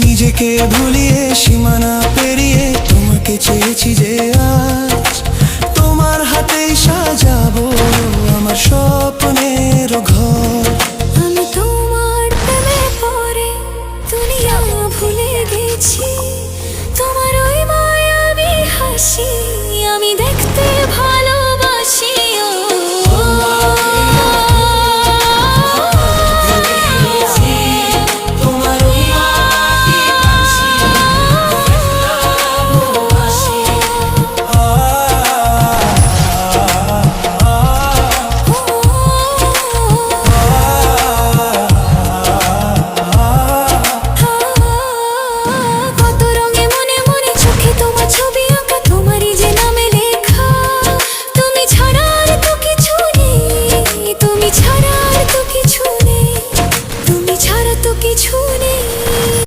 নিজেকে ভুলিয়ে সীমানা পেরিয়ে তোমাকে চেয়েছি যে আজ তোমার হাতেই সাজাবো আমার স্বপ্নের ঘর। আমি তোমার প্রেমে পড়ে দুনিয়া ভুলে গেছি, তোমার ওই মায়াবী হাসি